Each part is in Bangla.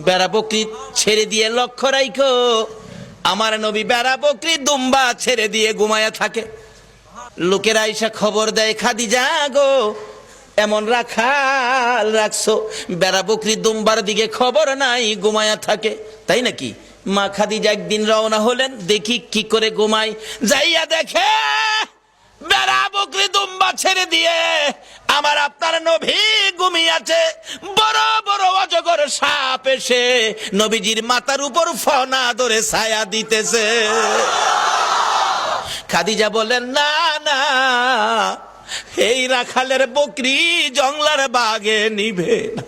বেড়া বকরি ছেড়ে দিয়ে লক্ষ্য রাখো, আমার নবী বেড়া বকরি দুম্বা ছেড়ে দিয়ে ঘুমায়া থাকে। লোকেরা আইসা খবর দেয়, খাদিজা গো এমন রাখাল রাখছো, বেড়া বকরি দুম্বার দিকে খবর নাই, ঘুমায়া থাকে। তাই নাকি? মা খাদিজা একদিন রওনা হলেন, দেখি কি করে ঘুমাই। যাইয়া দেখে বেড়া বকরি দুম্বা ছেড়ে দিয়ে আমার আপনার নবী ঘুমিয়েছে। বড় বড় অজগর সাপ এসে নবীজির মাথার উপর ফনা ধরে ছায়া দিতেছে। খাদিজা বলেন, না না, এই রাখালের বকরি জংলার বাগে নিবে না।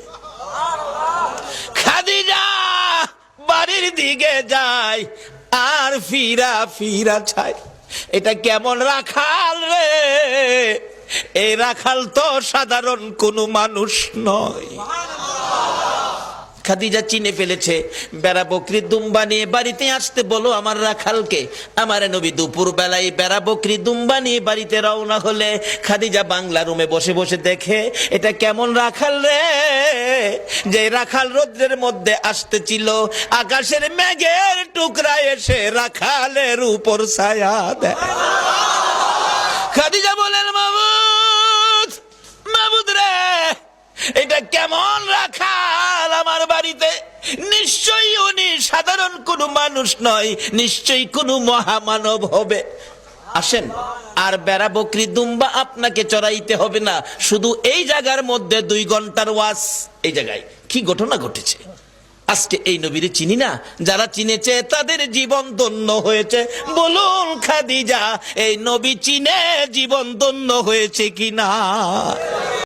খাদিজা বাড়ির দিকে যায় আর ফিরা ফিরা চায়, এটা কেমন রাখাল রে? এই রাখাল তো সাধারণ কোনো মানুষ নয়। খাদিজা চিনে ফেলেছে। বেড়া বকরি দুম্বা নিয়ে বাড়িতে আসতে বলো আমার রাখালকে। আমার নবী দুপুর বেলায় বেড়া বকরি দুম্বা নিয়ে বাড়িতে রওনা হলে খাদিজা বাংলা রুমে বসে বসে দেখে, এটা কেমন রাখাল রে? যে রাখাল রৌদ্রের মধ্যে আসতেছিল, আকাশের মেঘের টুকরা এসে রাখালের উপর ছায়া দেয়। খাদিজা বলেন, মাবুদ মাবুদ রে, এটা কেমন রাখাল আমার বাড়িতে? নিশ্চয়ই উনি সাধারণ কোনো মানুষ নয়, নিশ্চয়ই কোনো মহামানব হবে। আসেন, আর বেড়া বকরি দুম্বা আপনাকে চড়াইতে হবে না, শুধু এই জায়গার মধ্যে 2 ঘন্টার ওয়াজ। এই জায়গায় কি ঘটনা ঘটেছে? আজকে এই নবীর চিনি না, যারা চিনেছে তাদের জীবন ধন্য হয়েছে। বলুন খাদিজা, এই নবী চিনে জীবন ধন্য হয়েছে কিনা?